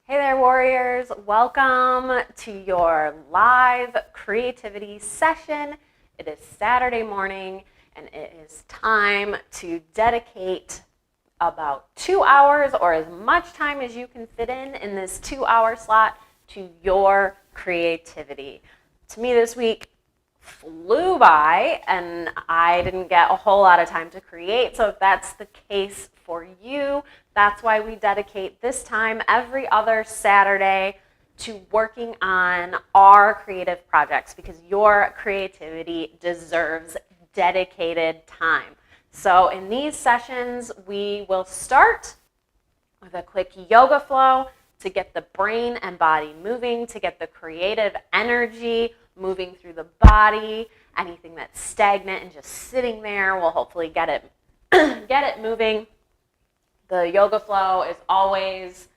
Hey there, warriors. Welcome to your live creativity session. It is Saturday morning, and it is time to dedicate about 2 hours or as much time as you can fit in this 2-hour slot to your creativity. To me, this week flew by, and I didn't get a whole lot of time to create. So if that's the case for you, that's why we dedicate this time every other Saturday to working on our creative projects, because your creativity deserves dedicated time. So in these sessions, we will start with a quick yoga flow to get the brain and body moving, to get the creative energy moving through the body. Anything that's stagnant and just sitting there will hopefully get it moving. The yoga flow is always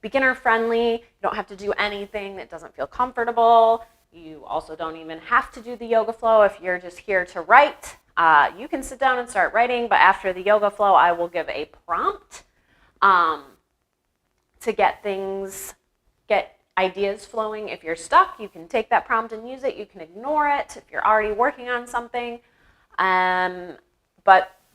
beginner friendly. You don't have to do anything that doesn't feel comfortable. You also don't even have to do the yoga flow if you're just here to write. You can sit down and start writing, but after the yoga flow, I will give a prompt to get ideas flowing. If you're stuck, you can take that prompt and use it. You can ignore it if you're already working on something. But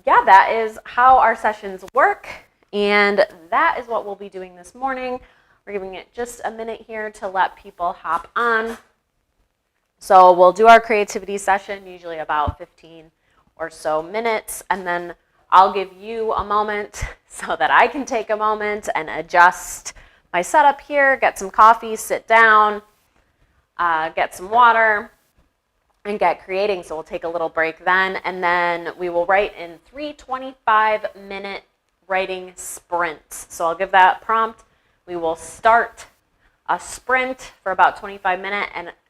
yeah, that is how our sessions work, and that is what we'll be doing this morning. We're giving it just a minute here to let people hop on. So we'll do our creativity session, usually about 15 or so minutes, and then I'll give you a moment so that I can take a moment and adjust my setup here, get some coffee, sit down, get some water, and get creating. So we'll take a little break then, and then we will write in 3 25-minute writing sprints. So I'll give that prompt. We will start a sprint for about 25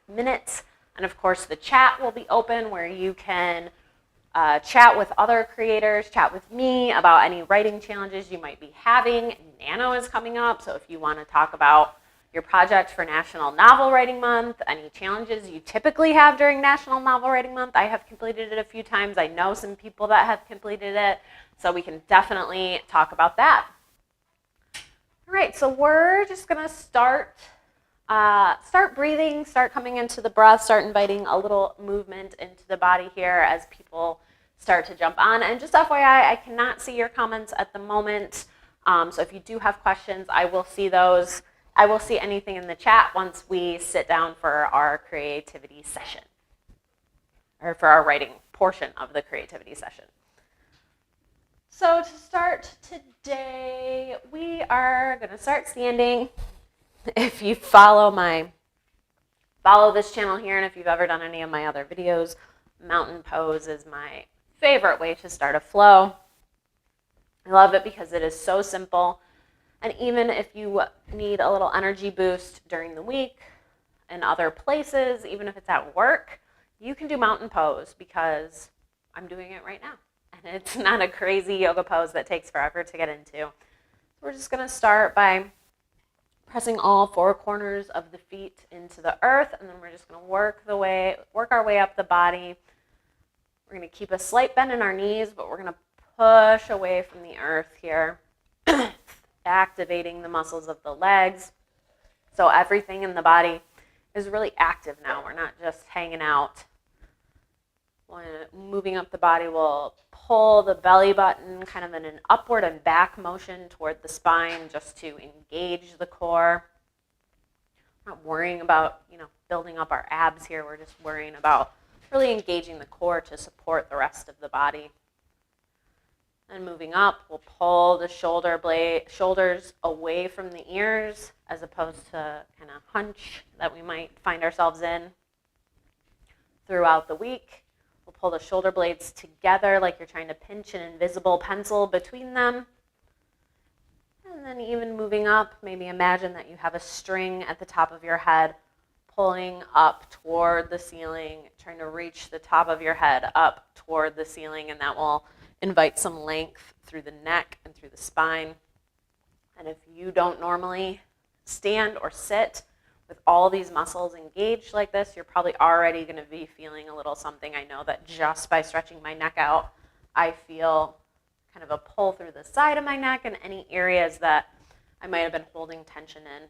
minutes, and of course the chat will be open where you can chat with other creators, chat with me about any writing challenges you might be having. Nano is coming up, so if you want to talk about your project for National Novel Writing Month, any challenges you typically have during National Novel Writing Month. I have completed it a few times. I know some people that have completed it, so we can definitely talk about that. All right, so we're just going to start breathing, start coming into the breath, start inviting a little movement into the body here as people start to jump on. And just FYI, I cannot see your comments at the moment. So if you do have questions, I will see those. I will see anything in the chat once we sit down for our creativity session, or for our writing portion of the creativity session. So to start today, we are going to start standing. If you follow this channel here, and if you've ever done any of my other videos, mountain pose is my favorite way to start a flow. I love it because it is so simple. And even if you need a little energy boost during the week and other places, even if it's at work, you can do mountain pose, because I'm doing it right now. And it's not a crazy yoga pose that takes forever to get into. We're just going to start by pressing all 4 corners of the feet into the earth, and then we're just going to work our way up the body. We're going to keep a slight bend in our knees, but we're going to push away from the earth here, activating the muscles of the legs. So everything in the body is really active now. We're not just hanging out. Moving up the body, we'll pull the belly button kind of in an upward and back motion toward the spine, just to engage the core. We're not worrying about, building up our abs here. We're just worrying about really engaging the core to support the rest of the body. And moving up, we'll pull the shoulders away from the ears, as opposed to kind of hunch that we might find ourselves in throughout the week. We'll pull the shoulder blades together like you're trying to pinch an invisible pencil between them. And then even moving up, maybe imagine that you have a string at the top of your head pulling up toward the ceiling, trying to reach the top of your head up toward the ceiling, and that will invite some length through the neck and through the spine. And if you don't normally stand or sit with all these muscles engaged like this, you're probably already going to be feeling a little something. I know that just by stretching my neck out, I feel kind of a pull through the side of my neck and any areas that I might have been holding tension in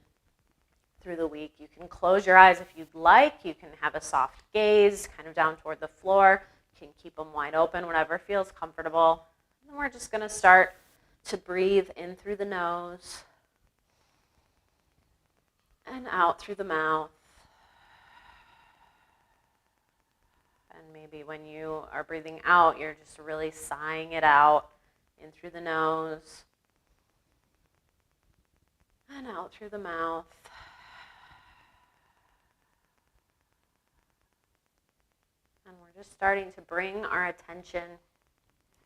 through the week. You can close your eyes if you'd like. You can have a soft gaze kind of down toward the floor. You can keep them wide open, whatever feels comfortable. And we're just going to start to breathe in through the nose and out through the mouth. And maybe when you are breathing out, you're just really sighing it out in through the nose and out through the mouth. And we're just starting to bring our attention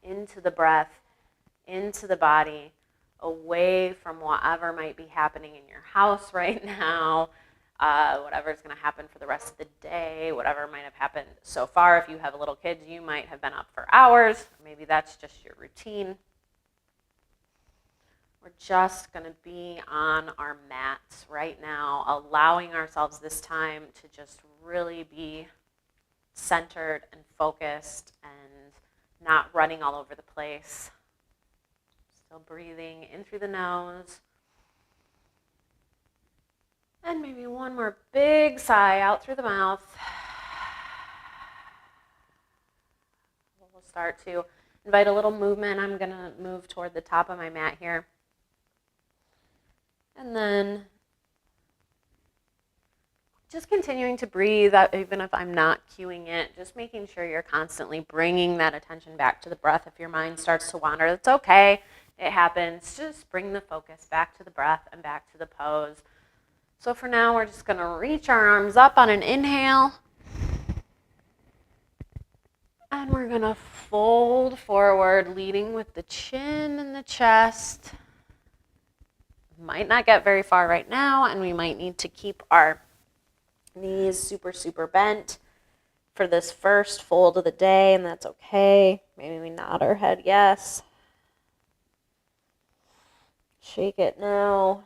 into the breath, into the body, away from whatever might be happening in your house right now, whatever's going to happen for the rest of the day, whatever might have happened so far. If you have little kids, you might have been up for hours. Maybe that's just your routine. We're just going to be on our mats right now, allowing ourselves this time to just really be centered and focused and not running all over the place. Still breathing in through the nose. And maybe one more big sigh out through the mouth. We'll start to invite a little movement. I'm going to move toward the top of my mat here. And then just continuing to breathe, even if I'm not cueing it, just making sure you're constantly bringing that attention back to the breath. If your mind starts to wander, that's okay. It happens. Just bring the focus back to the breath and back to the pose. So for now, we're just going to reach our arms up on an inhale. And we're going to fold forward, leading with the chin and the chest. Might not get very far right now, and we might need to keep our knees super bent for this first fold of the day, and that's okay. Maybe we nod our head yes. Shake it now.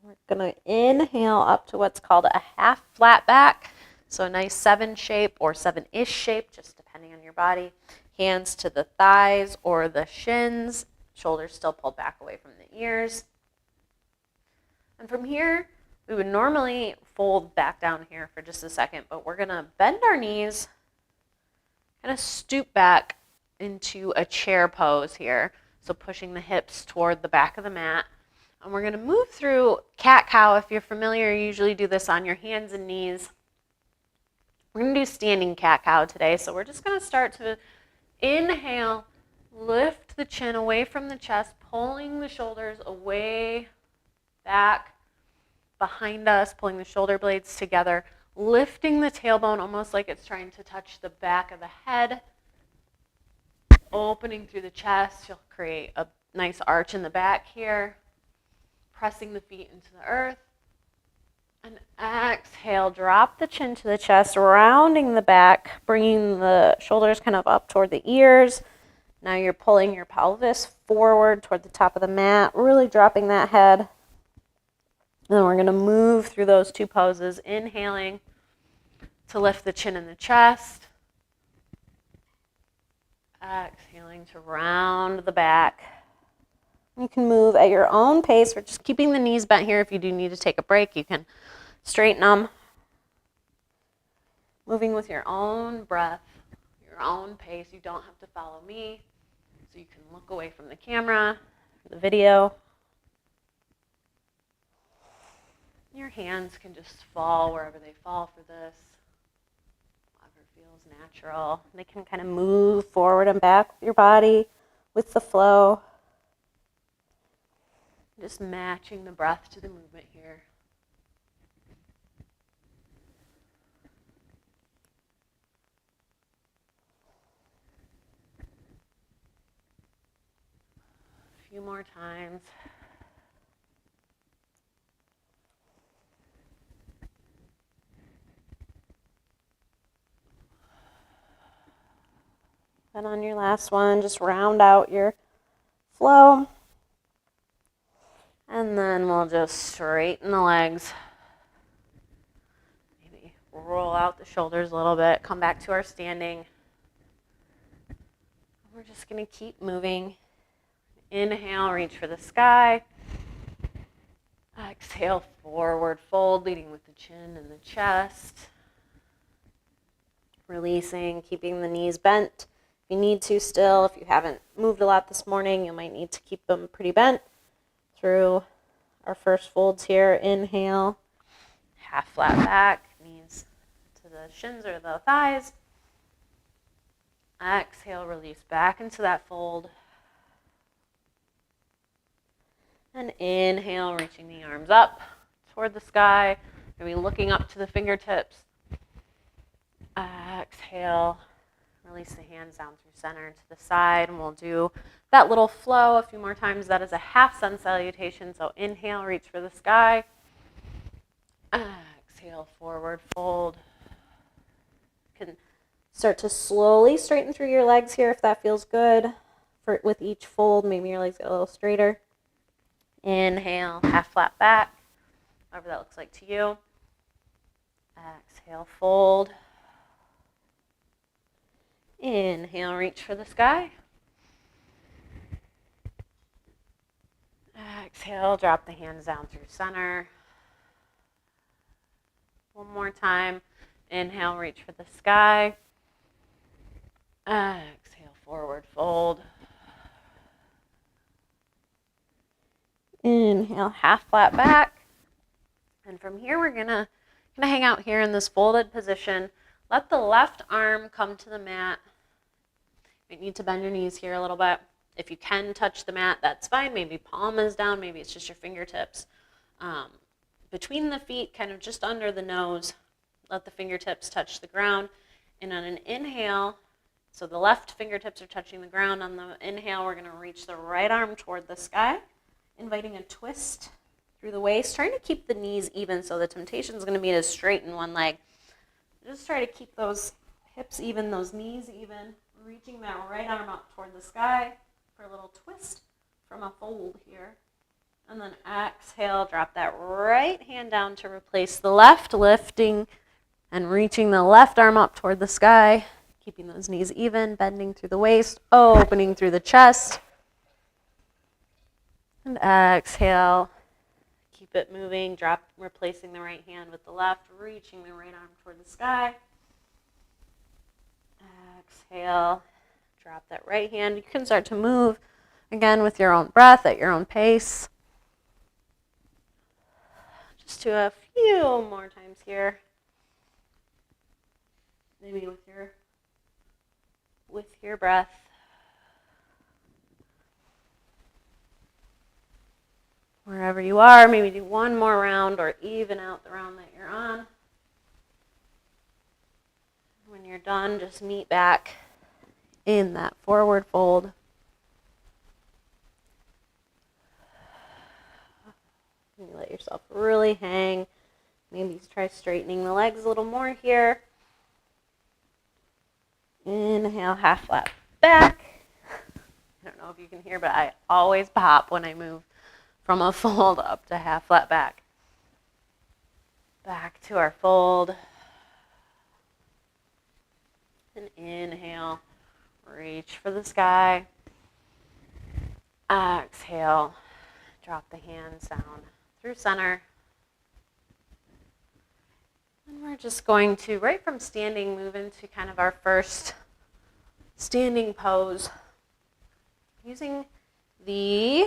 We're going to inhale up to what's called a half flat back. So a nice 7 shape or 7-ish shape, just depending on your body. Hands to the thighs or the shins. Shoulders still pulled back away from the ears. And from here, we would normally fold back down here for just a second, but we're going to bend our knees, kind of stoop back into a chair pose here. So pushing the hips toward the back of the mat. And we're going to move through cat-cow. If you're familiar, you usually do this on your hands and knees. We're going to do standing cat-cow today. So we're just going to start to inhale, lift the chin away from the chest, pulling the shoulders away, back, behind us, pulling the shoulder blades together, lifting the tailbone almost like it's trying to touch the back of the head, opening through the chest. You'll create a nice arch in the back here, pressing the feet into the earth, and exhale, drop the chin to the chest, rounding the back, bringing the shoulders kind of up toward the ears. Now you're pulling your pelvis forward toward the top of the mat, really dropping that head. Then we're going to move through those 2 poses, inhaling to lift the chin and the chest, exhaling to round the back. You can move at your own pace. We're just keeping the knees bent here. If you do need to take a break, you can straighten them. Moving with your own breath, your own pace. You don't have to follow me, so you can look away from the camera, the video. Your hands can just fall wherever they fall for this, whatever feels natural. They can kind of move forward and back with your body, with the flow. Just matching the breath to the movement here. A few more times. And on your last one, just round out your flow. And then we'll just straighten the legs. Maybe roll out the shoulders a little bit. Come back to our standing. We're just going to keep moving. Inhale, reach for the sky. Exhale, forward fold, leading with the chin and the chest. Releasing, keeping the knees bent. If you need to still, if you haven't moved a lot this morning, you might need to keep them pretty bent through our first folds here. Inhale, half flat back, knees to the shins or the thighs. Exhale, release back into that fold. And inhale, reaching the arms up toward the sky. Maybe looking up to the fingertips. Exhale, release the hands down through center to the side. And we'll do that little flow a few more times. That is a half sun salutation. So inhale, reach for the sky. Exhale, forward fold. You can start to slowly straighten through your legs here if that feels good. With each fold, maybe your legs get a little straighter. Inhale, half flat back, whatever that looks like to you. Exhale, fold. Inhale, reach for the sky. Exhale, drop the hands down through center. One more time. Inhale, reach for the sky. Exhale, forward fold. Inhale, half flat back. And from here, we're gonna hang out here in this folded position. Let the left arm come to the mat. You need to bend your knees here a little bit. If you can touch the mat, that's fine. Maybe palm is down. Maybe it's just your fingertips. Between the feet, kind of just under the nose, let the fingertips touch the ground. And on an inhale, so the left fingertips are touching the ground. On the inhale, we're going to reach the right arm toward the sky, inviting a twist through the waist, trying to keep the knees even. So the temptation is going to be to straighten one leg. Just try to keep those hips even, those knees even, reaching that right arm up toward the sky for a little twist from a fold here. And then exhale, drop that right hand down to replace the left, lifting and reaching the left arm up toward the sky, keeping those knees even, bending through the waist, opening through the chest. And exhale, keep it moving, drop, replacing the right hand with the left, reaching the right arm toward the sky. Exhale, drop that right hand. You can start to move again with your own breath at your own pace. Just do a few more times here. Maybe with your breath. Wherever you are, maybe do one more round or even out the round that you're on. When you're done, just meet back in that forward fold. You let yourself really hang. Maybe try straightening the legs a little more here. Inhale, half flat back. I don't know if you can hear, but I always pop when I move from a fold up to half flat back. Back to our fold. And inhale, reach for the sky. Exhale, drop the hands down through center. And we're just going to, right from standing, move into kind of our first standing pose. Using the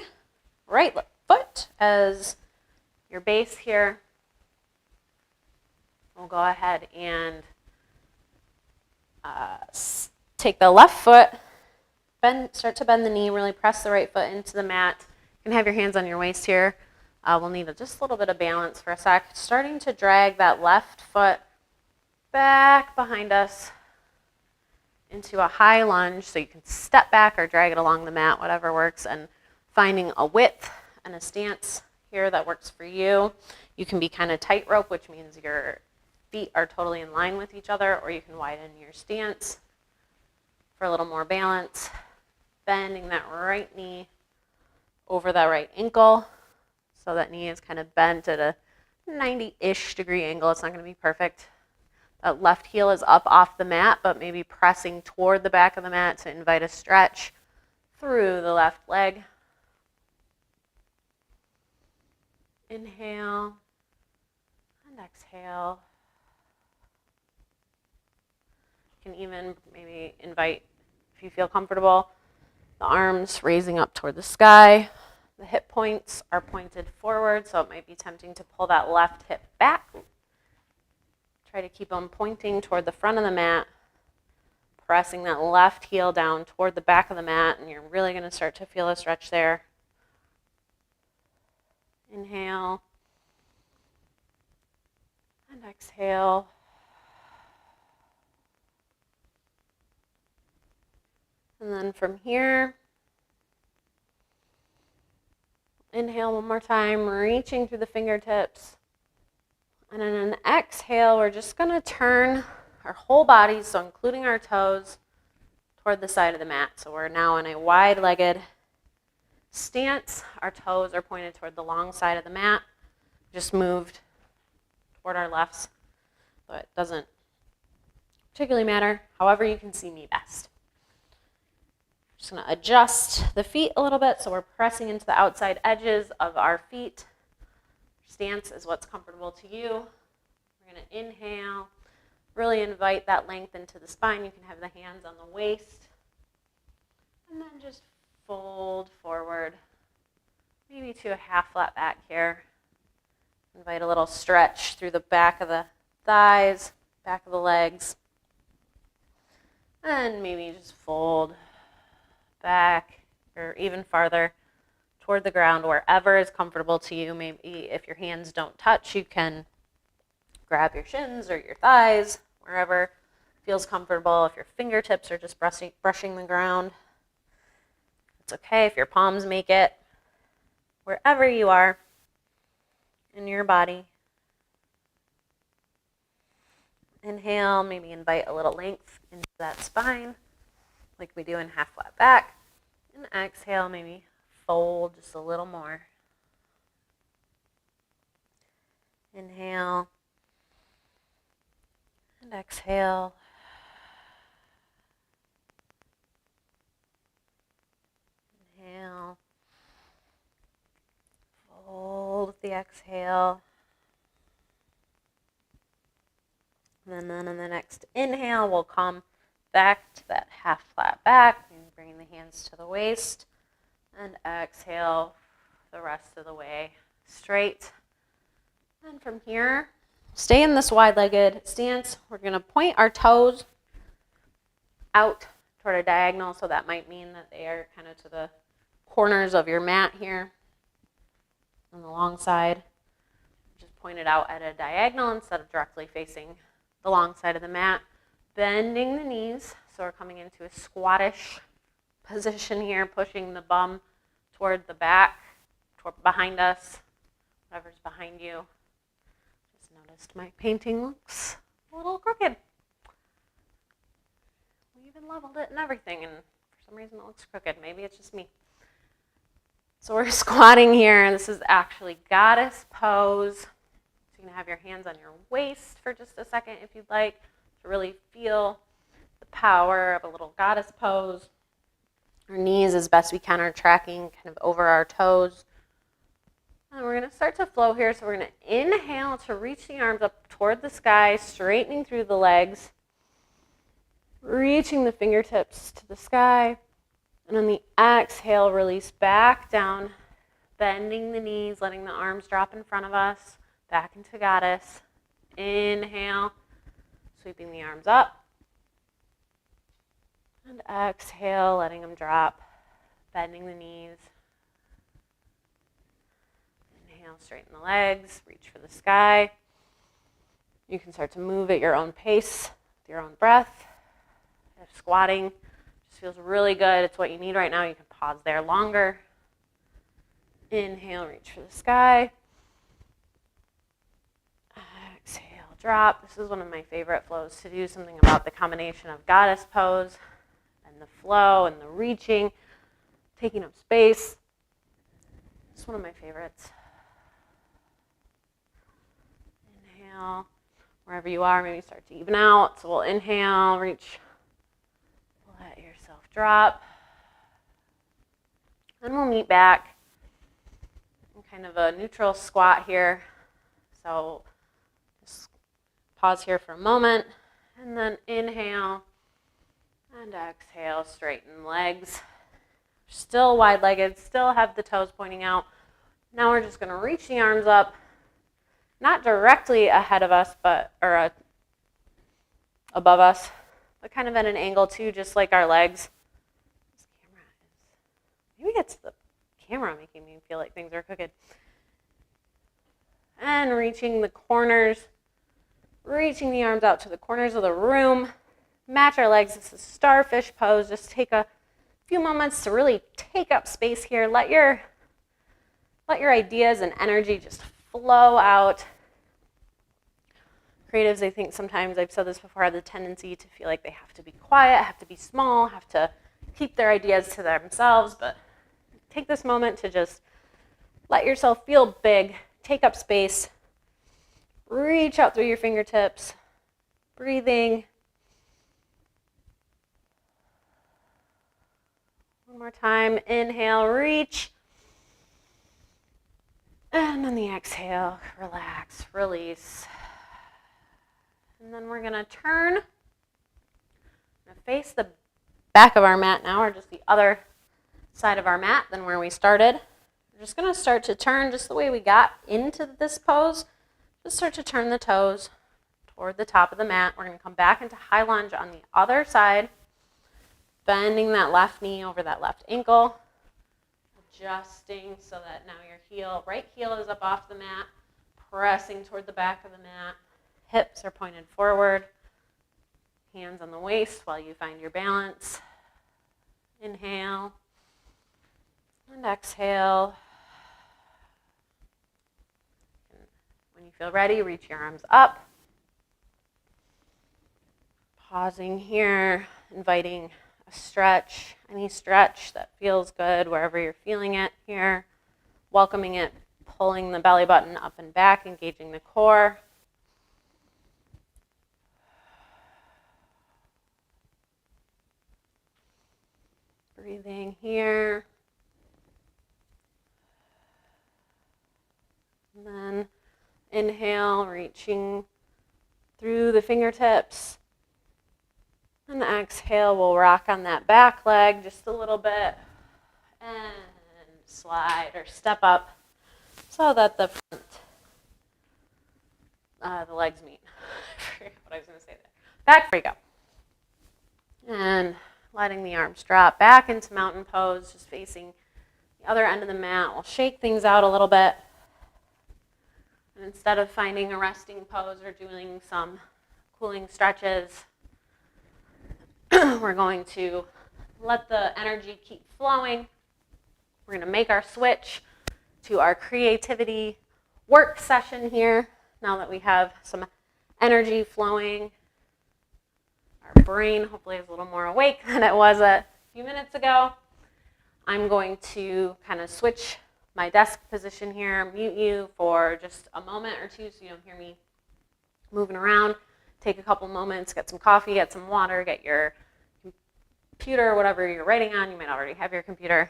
right foot as your base here. We'll go ahead and take the left foot, start to bend the knee, really press the right foot into the mat. You can have your hands on your waist here. We'll need just a little bit of balance for a sec. Starting to drag that left foot back behind us into a high lunge, so you can step back or drag it along the mat, whatever works, and finding a width and a stance here that works for you. You can be kind of tightrope, which means your feet are totally in line with each other, or you can widen your stance for a little more balance. Bending that right knee over that right ankle. So that knee is kind of bent at a 90-ish degree angle. It's not going to be perfect. That left heel is up off the mat, but maybe pressing toward the back of the mat to invite a stretch through the left leg. Inhale and exhale. You can even maybe invite, if you feel comfortable, the arms raising up toward the sky. The hip points are pointed forward, so it might be tempting to pull that left hip back. Try to keep them pointing toward the front of the mat, pressing that left heel down toward the back of the mat, and you're really going to start to feel a stretch there. Inhale and exhale. And then from here, inhale one more time, reaching through the fingertips. And in an exhale, we're just going to turn our whole body, so including our toes, toward the side of the mat. So we're now in a wide-legged stance. Our toes are pointed toward the long side of the mat. Just moved toward our lefts, so it doesn't particularly matter. However you can see me best. Just going to adjust the feet a little bit, so we're pressing into the outside edges of our feet. Stance is what's comfortable to you. We're going to inhale, really invite that length into the spine. You can have the hands on the waist, and then just fold forward, maybe to a half flat back here. Invite a little stretch through the back of the thighs, back of the legs, and maybe just fold back or even farther toward the ground, wherever is comfortable to you. Maybe if your hands don't touch, you can grab your shins or your thighs, wherever feels comfortable. If your fingertips are just brushing the ground, it's okay if your palms make it. Wherever you are in your body. Inhale, maybe invite a little length into that spine, like we do in half flat back. And exhale, maybe fold just a little more. Inhale and exhale. Inhale. Fold with the exhale. And then on the next inhale, we'll come back to that half flat back, and bringing the hands to the waist, and exhale the rest of the way straight. And from here, stay in this wide-legged stance. We're going to point our toes out toward a diagonal, so that might mean that they are kind of to the corners of your mat here on the long side. Just point it out at a diagonal instead of directly facing the long side of the mat. Bending the knees, so we're coming into a squattish position here, pushing the bum toward the back, toward behind us, whatever's behind you. Just noticed my painting looks a little crooked. We even leveled it and everything, and for some reason it looks crooked. Maybe it's just me. So we're squatting here, and this is actually goddess pose. So you're going to have your hands on your waist for just a second if you'd like, to really feel the power of a little goddess pose. Our knees, as best we can, are tracking kind of over our toes. And we're going to start to flow here. So we're going to inhale to reach the arms up toward the sky, straightening through the legs, reaching the fingertips to the sky. And on the exhale, release back down, bending the knees, letting the arms drop in front of us, back into goddess. Inhale. Sweeping the arms up. And exhale, letting them drop, bending the knees. Inhale, straighten the legs, reach for the sky. You can start to move at your own pace, with your own breath. If squatting just feels really good, it's what you need right now, you can pause there longer. Inhale, reach for the sky. Drop. This is one of my favorite flows to do, something about the combination of goddess pose and the flow and the reaching, taking up space. It's one of my favorites. Inhale. Wherever you are, maybe start to even out. So we'll inhale, reach, let yourself drop. Then we'll meet back and kind of a neutral squat here. So just pause here for a moment, and then inhale and exhale, straighten legs. Still wide-legged, still have the toes pointing out. Now we're just going to reach the arms up, not directly ahead of us, or above us, but kind of at an angle too, just like our legs. This camera is, maybe it's the camera making me feel like things are crooked. And reaching the corners, reaching the arms out to the corners of the room. Match our legs. This is starfish pose. Just take a few moments to really take up space here. Let your ideas and energy just flow out. Creatives, I think sometimes, I've said this before, have the tendency to feel like they have to be quiet, have to be small, have to keep their ideas to themselves, but take this moment to just let yourself feel big, take up space, reach out through your fingertips, breathing. One more time, inhale, reach. And on the exhale, relax, release. And then we're gonna turn, face the back of our mat now, or just the other side of our mat than where we started. We're just gonna start to turn just the way we got into this pose. Just start to turn the toes toward the top of the mat. We're gonna come back into high lunge on the other side, bending that left knee over that left ankle, adjusting so that now your right heel is up off the mat, pressing toward the back of the mat. Hips are pointed forward, hands on the waist while you find your balance. Inhale and exhale. When you feel ready, reach your arms up. Pausing here, inviting a stretch, any stretch that feels good wherever you're feeling it here. Welcoming it, pulling the belly button up and back, engaging the core. Breathing here. And then inhale, reaching through the fingertips. And exhale, we'll rock on that back leg just a little bit. And slide or step up so that the front, the legs meet. I forgot what I was going to say there. Back, there you go. And letting the arms drop back into mountain pose, just facing the other end of the mat. We'll shake things out a little bit. And instead of finding a resting pose or doing some cooling stretches, we're going to let the energy keep flowing. We're going to make our switch to our creativity work session here. Now that we have some energy flowing, our brain hopefully is a little more awake than it was a few minutes ago. I'm going to kind of switch my desk position here, mute you for just a moment or two so you don't hear me moving around. Take a couple moments, get some coffee, get some water, get your computer, whatever you're writing on. You might already have your computer.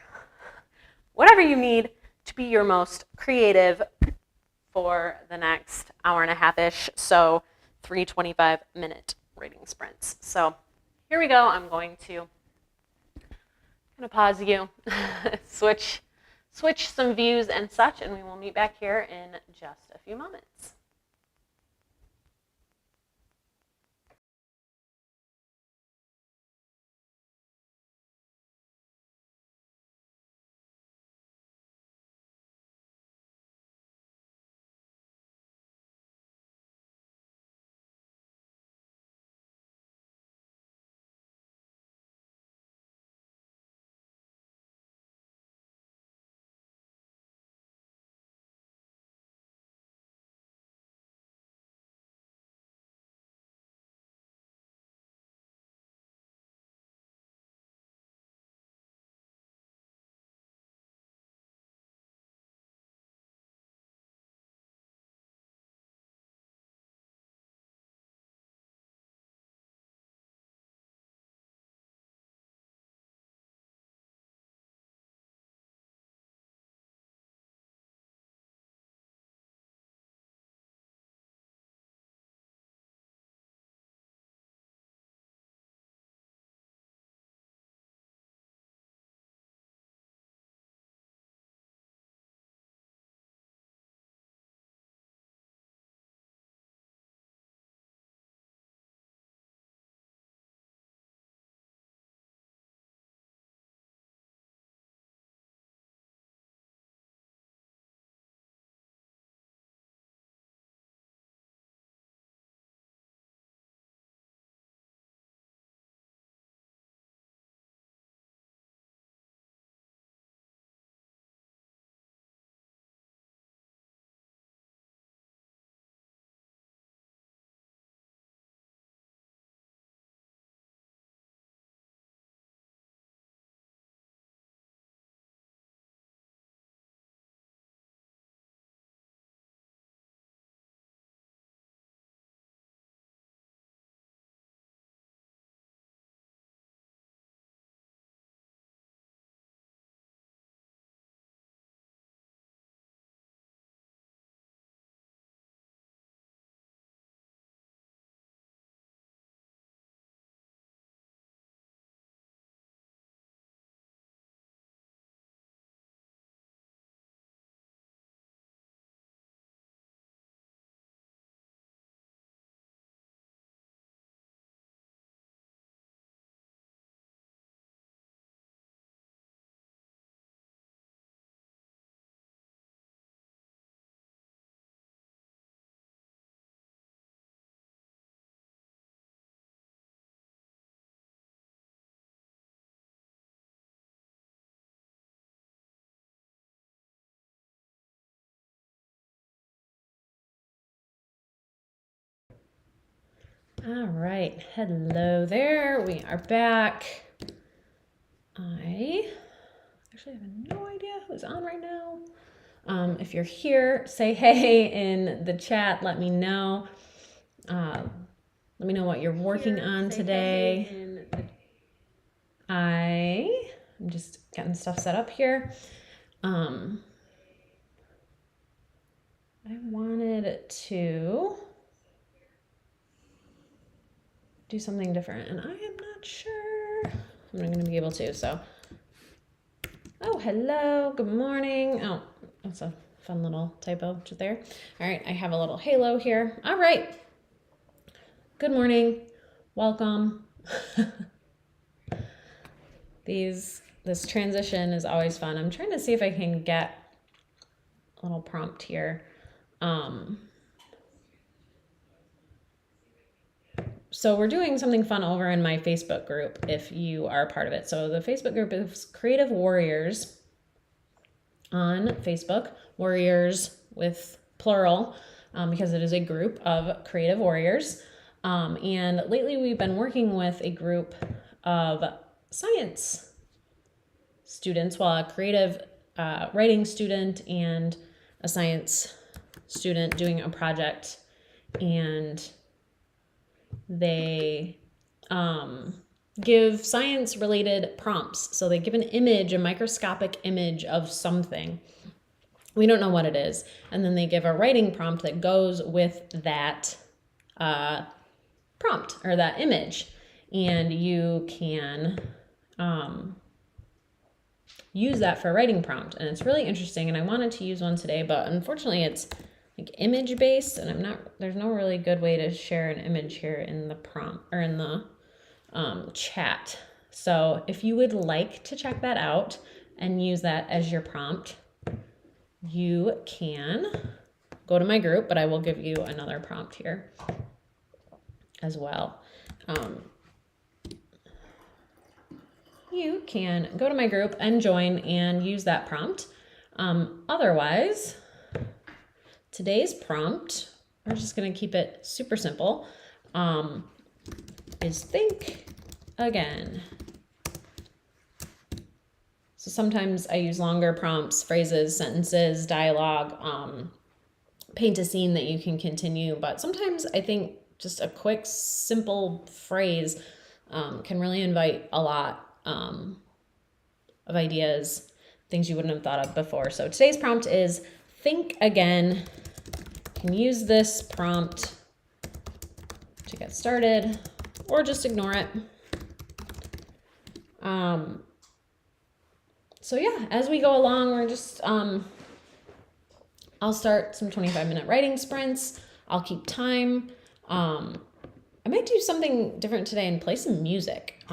Whatever you need to be your most creative for the next hour and a half-ish, so 3 25-minute writing sprints. So here we go. I'm going to kind of pause you, switch some views and such, and we will meet back here in just a few moments. All right, hello there. We are back. I actually have no idea who's on right now. If you're here, say hey in the chat. Let me know. Let me know what you're working on today. I'm just getting stuff set up here. I wanted to do something different, and I am not sure I'm not going to be able to. So, oh, hello, good morning. Oh, that's a fun little typo just there. All right, I have a little halo here. All right, good morning, welcome. This transition is always fun. I'm trying to see if I can get a little prompt here. So we're doing something fun over in my Facebook group if you are a part of it. So the Facebook group is Creative Warriors on Facebook, Warriors with plural, because it is a group of creative warriors. And lately we've been working with a group of science students, well, a creative writing student and a science student doing a project, and they give science related prompts. So they give an image, a microscopic image of something. We don't know what it is. And then they give a writing prompt that goes with that prompt or that image. And you can use that for a writing prompt. And it's really interesting. And I wanted to use one today, but unfortunately it's like image based, and there's no really good way to share an image here in the prompt or in the chat. So if you would like to check that out and use that as your prompt, you can go to my group, but I will give you another prompt here as well. You can go to my group and join and use that prompt. Otherwise, today's prompt, we're just going to keep it super simple, is think again. So sometimes I use longer prompts, phrases, sentences, dialogue, paint a scene that you can continue. But sometimes I think just a quick, simple phrase can really invite a lot of ideas, things you wouldn't have thought of before. So today's prompt is think again. You can use this prompt to get started or just ignore it. So yeah, as we go along, we're just, I'll start some 25-minute writing sprints. I'll keep time. I might do something different today and play some music.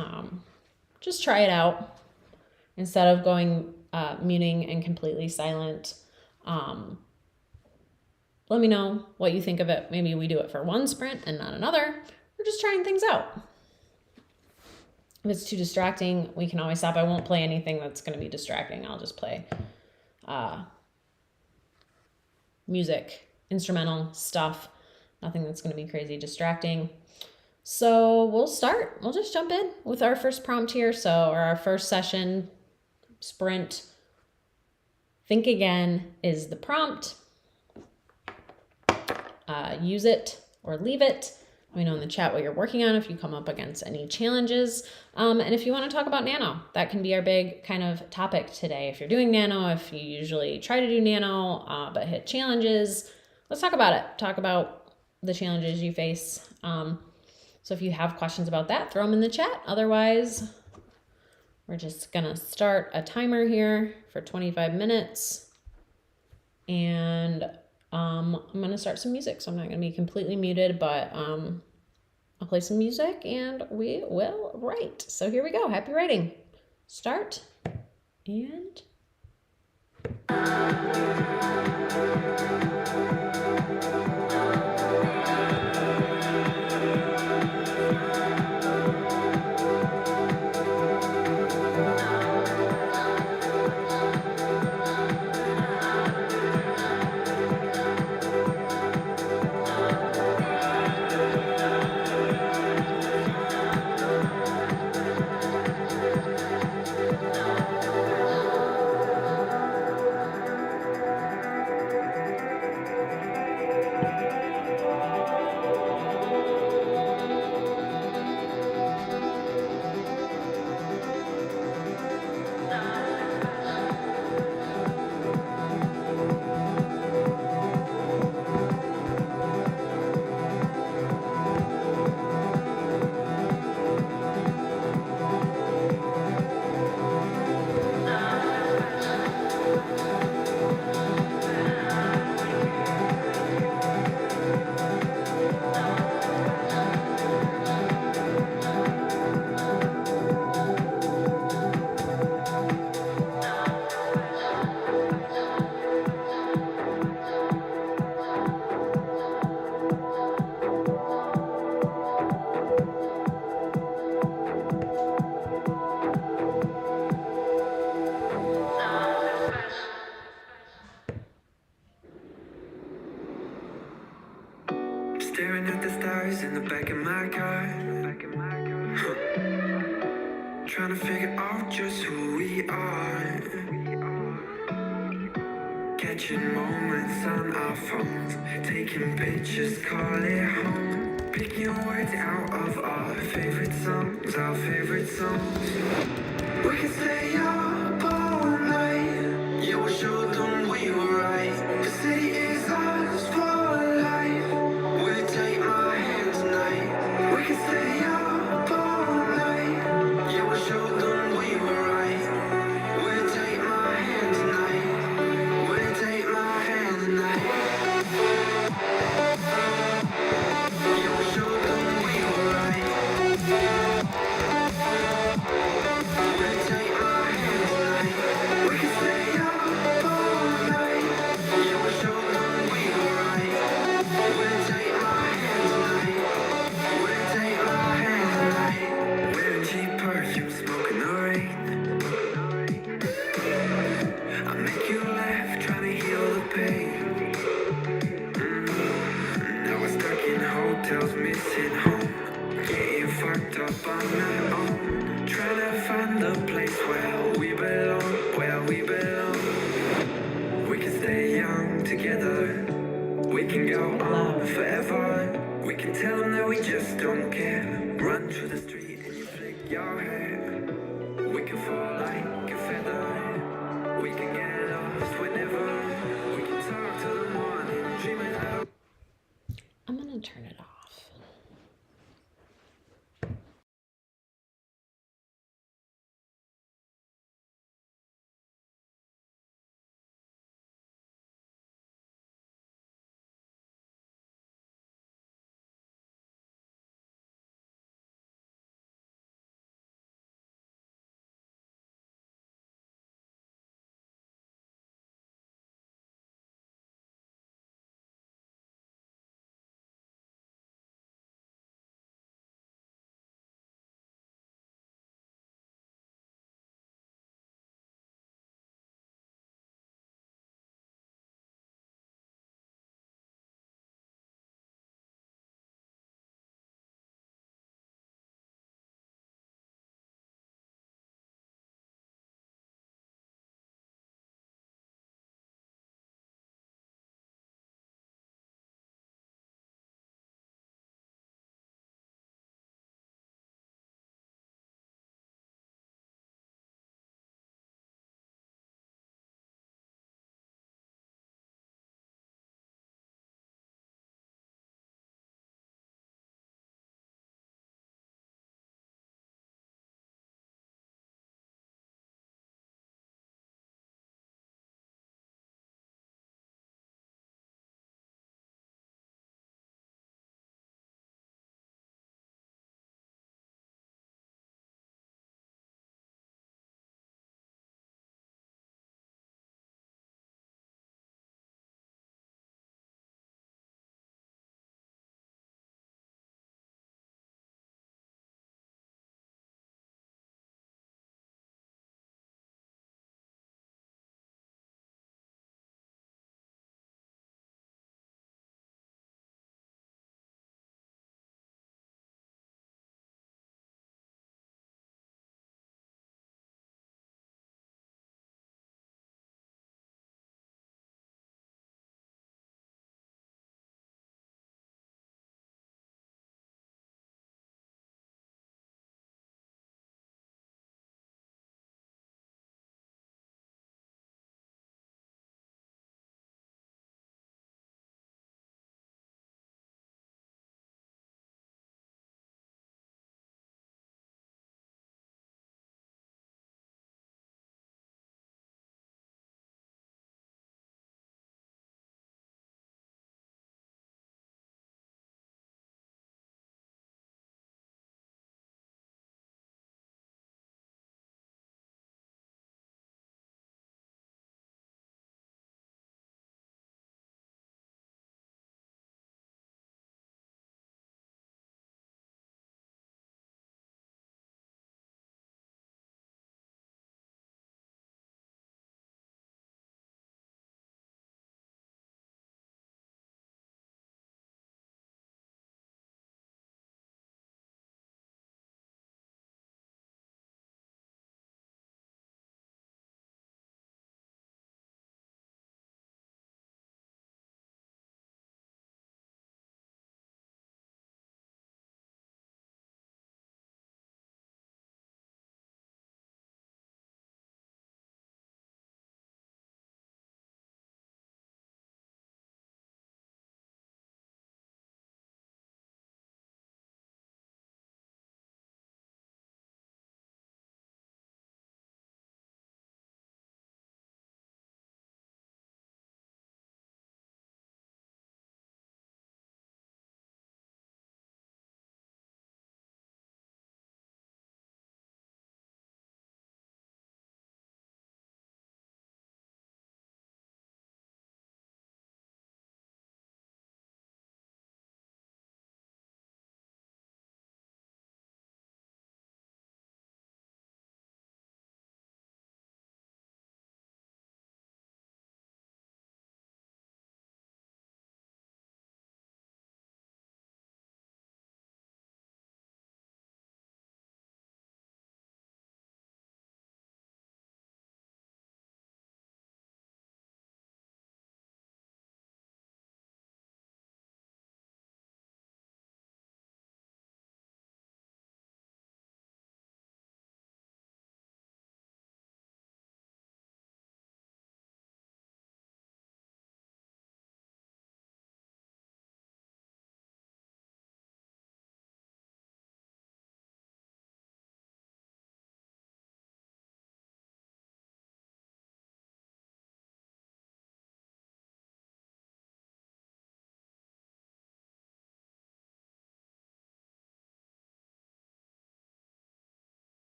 Just try it out instead of going muting and completely silent. Let me know what you think of it. Maybe we do it for one sprint and not another. We're just trying things out. If it's too distracting, we can always stop. I won't play anything that's going to be distracting. I'll just play music, instrumental stuff. Nothing that's going to be crazy distracting. So we'll start. We'll just jump in with our first prompt here. So our first session, sprint, think again is the prompt. Use it or leave it. Let me know in the chat what you're working on if you come up against any challenges. And if you want to talk about nano, that can be our big kind of topic today. If you're doing nano, if you usually try to do nano but hit challenges, let's talk about it. Talk about the challenges you face. So if you have questions about that, throw them in the chat. Otherwise, we're just going to start a timer here for 25 minutes. And I'm going to start some music, so I'm not going to be completely muted, but I'll play some music and we will write. So here we go. Happy writing. Start and... Staring at the stars in the back of my car. Trying to figure out just who we are. Catching moments on our phones, taking pictures, call it home. Picking words out of our favorite songs, our favorite songs. We can stay up all night. Yeah, we showed them we were right. The city is ours for life. Will you take my hand tonight? We can stay up all night. Yeah, we showed them we were right. Will you take my hand tonight? Will you take my hand tonight? Yeah, we showed them we were right. Will you take my hand tonight? We can stay up all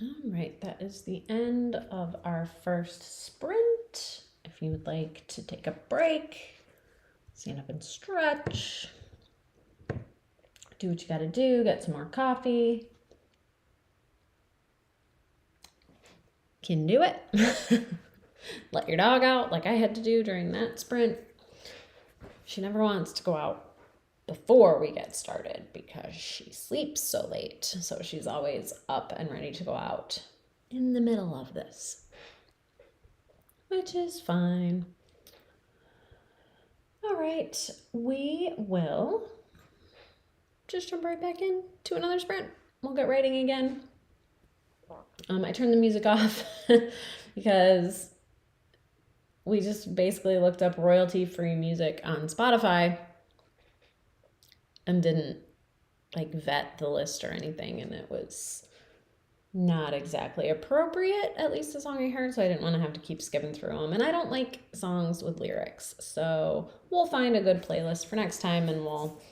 All right, that is the end of our first sprint. If you would like to take a break, stand up and stretch, do what you got to do, get some more coffee. Can do it. Let your dog out like I had to do during that sprint. She never wants to go out before we get started because she sleeps so late. So she's always up and ready to go out in the middle of this, which is fine. All right, we will just jump right back in to another sprint. We'll get writing again. I turned the music off because we just basically looked up royalty-free music on Spotify and didn't like vet the list or anything, and it was not exactly appropriate, at least the song I heard, so I didn't want to have to keep skipping through them. And I don't like songs with lyrics, so we'll find a good playlist for next time and we'll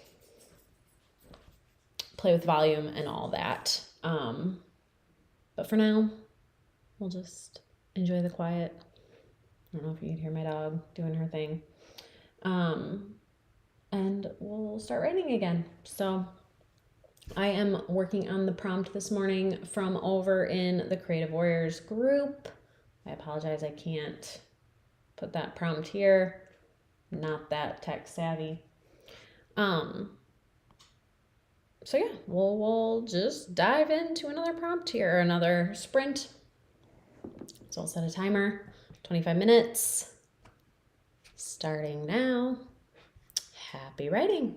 play with volume and all that. But for now, we'll just enjoy the quiet. I don't know if you can hear my dog doing her thing. And we'll start writing again. So I am working on the prompt this morning from over in the Creative Warriors group. I apologize, I can't put that prompt here. I'm not that tech savvy. So yeah, we'll just dive into another prompt here, another sprint. So I'll set a timer, 25 minutes, starting now. Happy writing.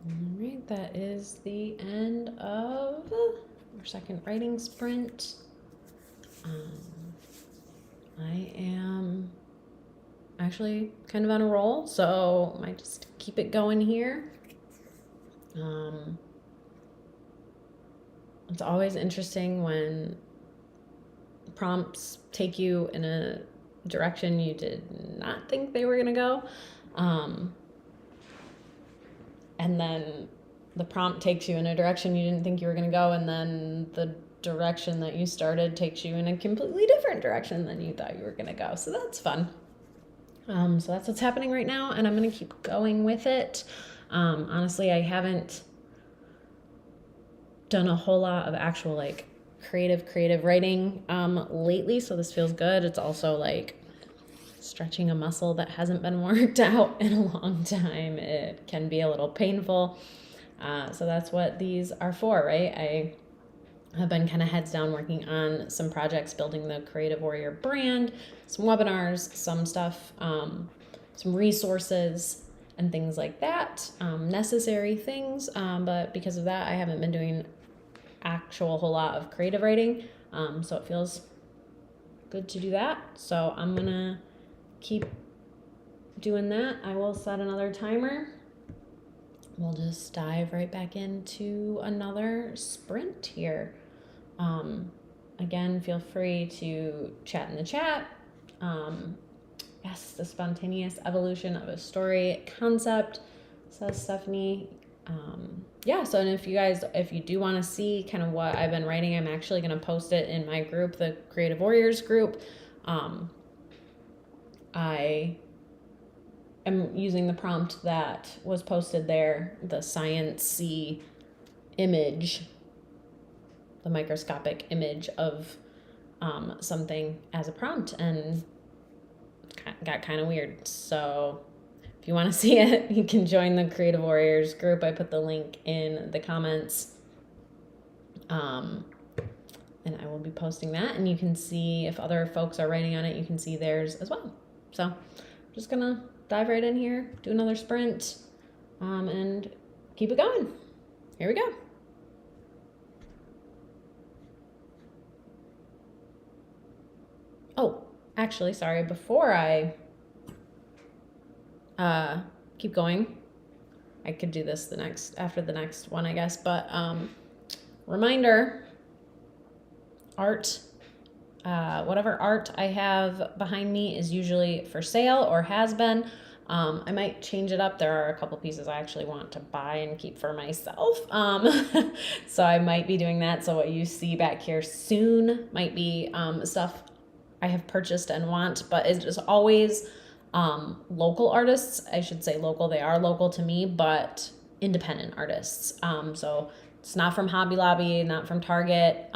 All right, that is the end of our second writing sprint. I am actually kind of on a roll, so I might just keep it going here. It's always interesting when prompts take you in a direction you did not think they were going to go. And then the prompt takes you in a direction you didn't think you were going to go, and then the direction that you started takes you in a completely different direction than you thought you were going to go. So that's fun. So that's what's happening right now, and I'm going to keep going with it. Honestly, I haven't done a whole lot of actual like creative writing lately, so this feels good. It's also like stretching a muscle that hasn't been worked out in a long time. It can be a little painful. So that's what these are for, right? I have been kind of heads down working on some projects, building the Creative Warrior brand, some webinars, some stuff, some resources and things like that, necessary things. But because of that, I haven't been doing actual whole lot of creative writing. So it feels good to do that. So I'm going to keep doing that. I will set another timer. We'll just dive right back into another sprint here. Again, feel free to chat in the chat. Yes, the spontaneous evolution of a story concept, says Stephanie. Yeah, so and if you do want to see kind of what I've been writing, I'm actually going to post it in my group, the Creative Warriors group. I am using the prompt that was posted there, the science-y image, the microscopic image of something as a prompt, and it got kind of weird. So if you want to see it, you can join the Creative Warriors group. I put the link in the comments. And I will be posting that, and you can see if other folks are writing on it, you can see theirs as well. So I'm just going to dive right in here, do another sprint, and keep it going. Here we go. Oh, actually, sorry, before I keep going, I could do this after the next one, I guess, but reminder, art, whatever art I have behind me is usually for sale or has been. I might change it up. There are a couple pieces I actually want to buy and keep for myself. So I might be doing that. So what you see back here soon might be stuff I have purchased and want, but it's just always local artists. I should say local. They are local to me, but independent artists. So it's not from Hobby Lobby, not from Target.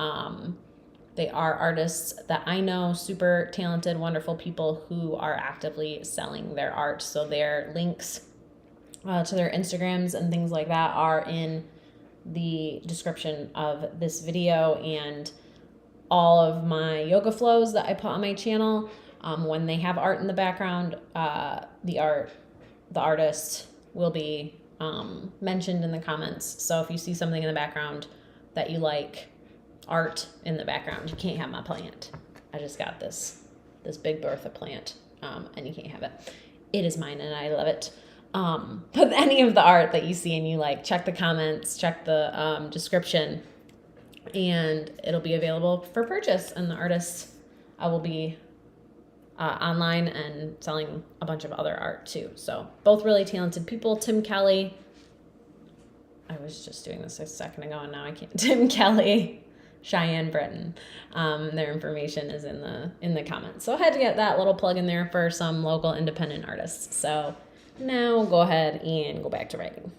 They are artists that I know, super talented, wonderful people who are actively selling their art. So their links to their Instagrams and things like that are in the description of this video, and all of my yoga flows that I put on my channel, when they have art in the background, the artist will be mentioned in the comments. So if you see something in the background that you like, art in the background, you can't have my plant. I just got this big Bertha plant, and you can't have it. It is mine and I love it. But any of the art that you see and you like, check the comments, check the description, and it'll be available for purchase. And the artists will be online and selling a bunch of other art too. So both really talented people. Tim Kelly, I was just doing this a second ago and now I can't. Tim Kelly, Cheyenne Britton. Their information is in the comments. So I had to get that little plug in there for some local independent artists. So now go ahead and go back to writing.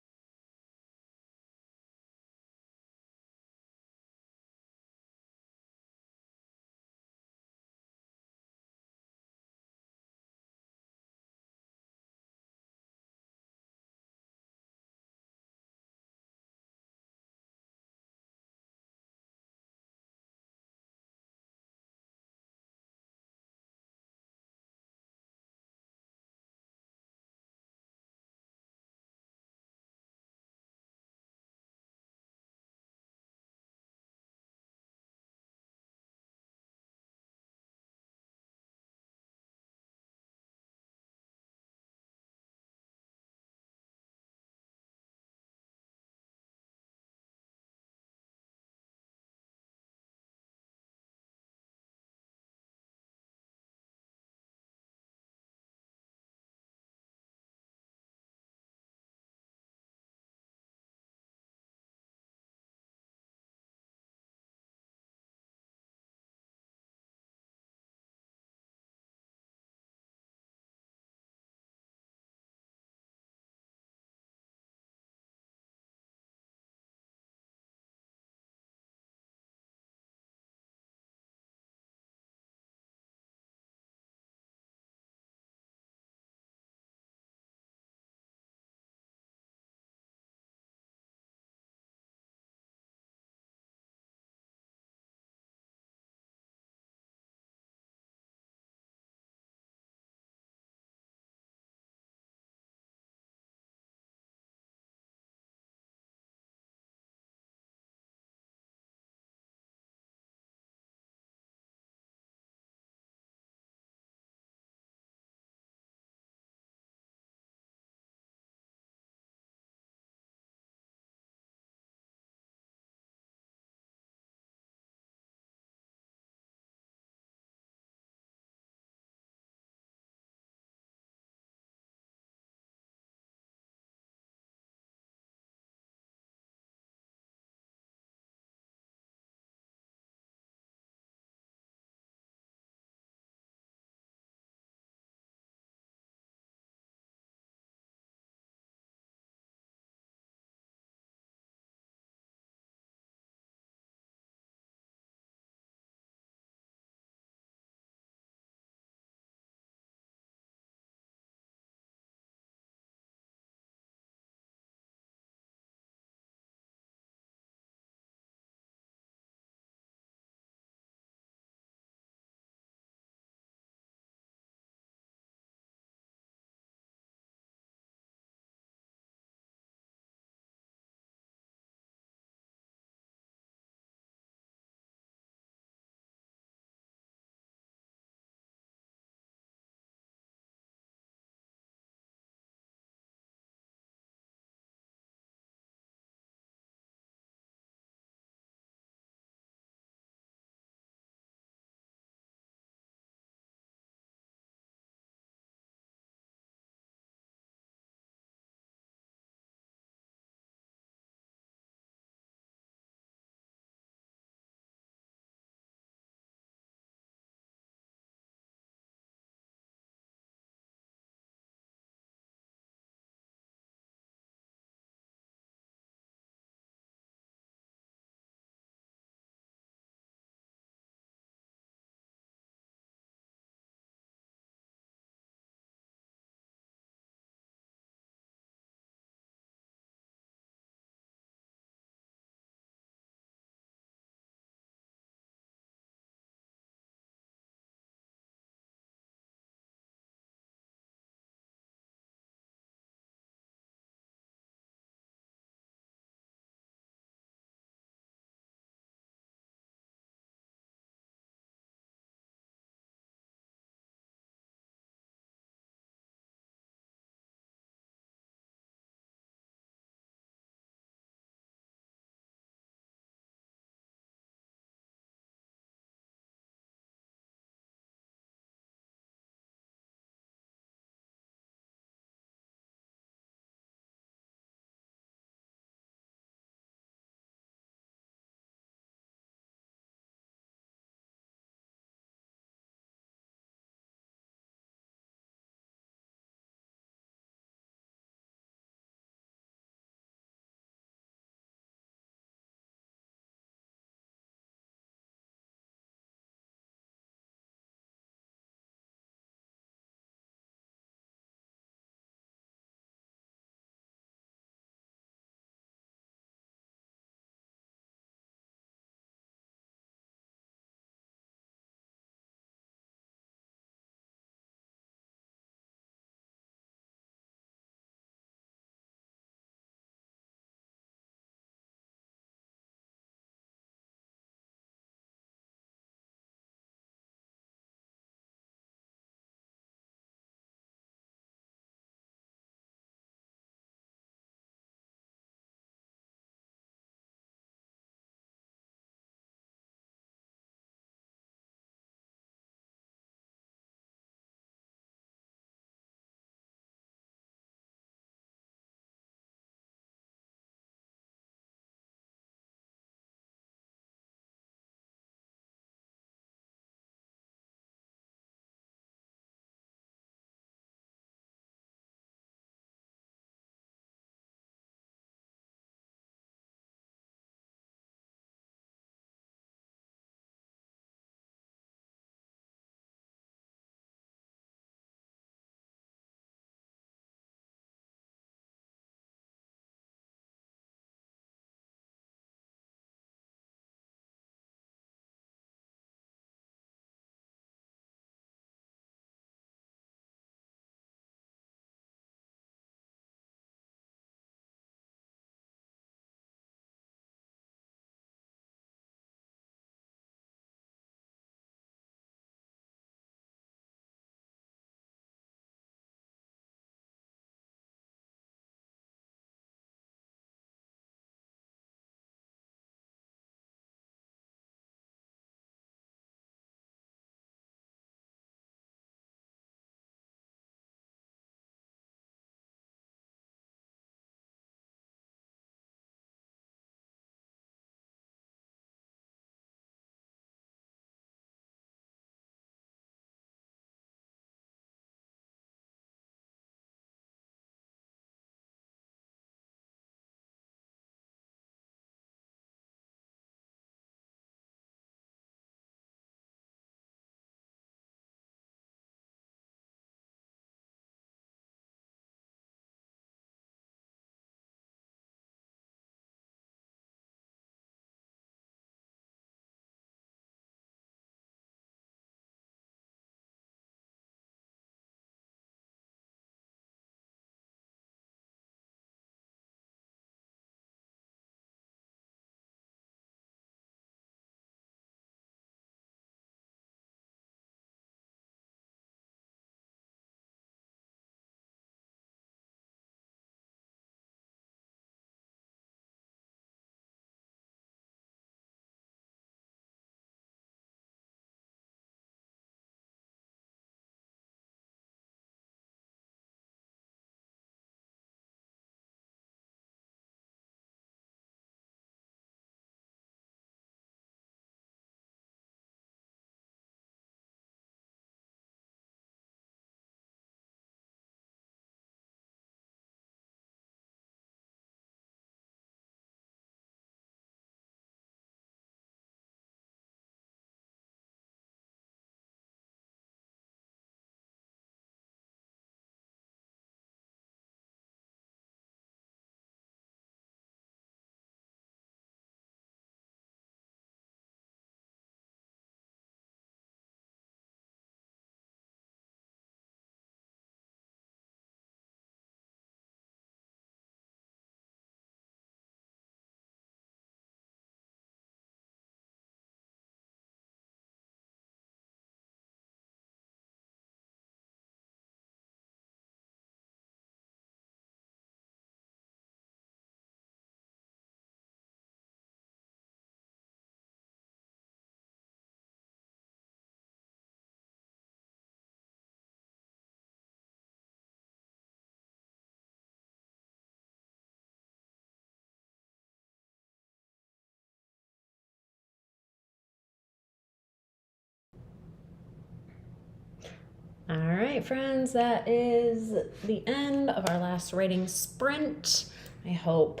right, friends, that is the end of our last writing sprint. I hope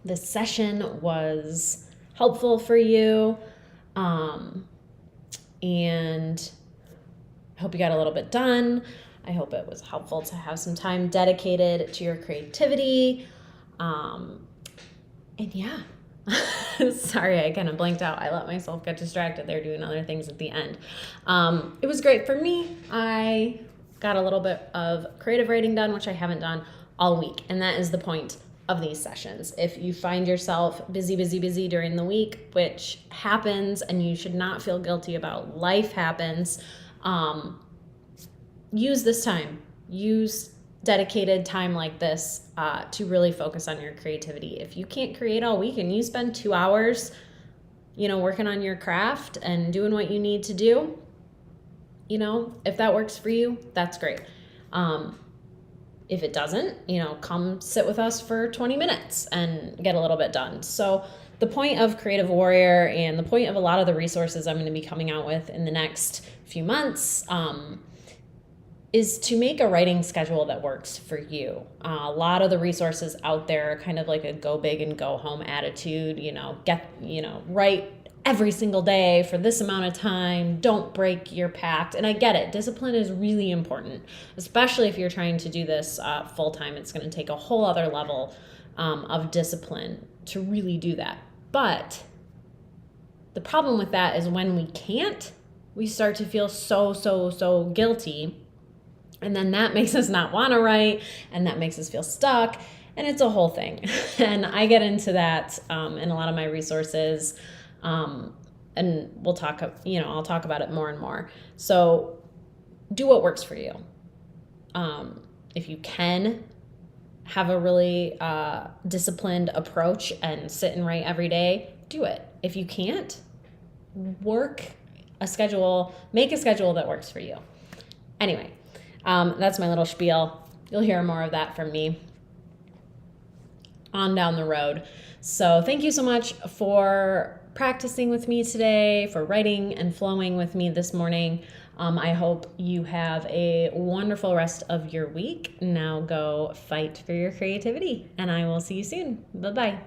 this session was helpful for you. And I hope you got a little bit done. I hope it was helpful to have some time dedicated to your creativity. And yeah, sorry, I kind of blanked out. I let myself get distracted there doing other things at the end. It was great for me. I got a little bit of creative writing done, which I haven't done all week. And that is the point of these sessions. If you find yourself busy during the week, which happens and you should not feel guilty about, life happens, use this time. Use dedicated time like this to really focus on your creativity. If you can't create all week and you spend 2 hours, working on your craft and doing what you need to do, if that works for you, that's great. If it doesn't, come sit with us for 20 minutes and get a little bit done. So the point of Creative Warrior and the point of a lot of the resources I'm going to be coming out with in the next few months is to make a writing schedule that works for you. A lot of the resources out there are kind of like a go big and go home attitude, write every single day for this amount of time, don't break your pact. And I get it. Discipline is really important, especially if you're trying to do this full time. It's going to take a whole other level of discipline to really do that. But the problem with that is when we can't, we start to feel so guilty. And then that makes us not want to write, and that makes us feel stuck. And it's a whole thing. And I get into that in a lot of my resources. And we'll talk, I'll talk about it more and more. So do what works for you. If you can have a really disciplined approach and sit and write every day, do it. If you can't, make a schedule that works for you. Anyway, that's my little spiel. You'll hear more of that from me on down the road. So thank you so much for practicing with me today, for writing and flowing with me this morning. I hope you have a wonderful rest of your week. Now go fight for your creativity, and I will see you soon. Bye-bye.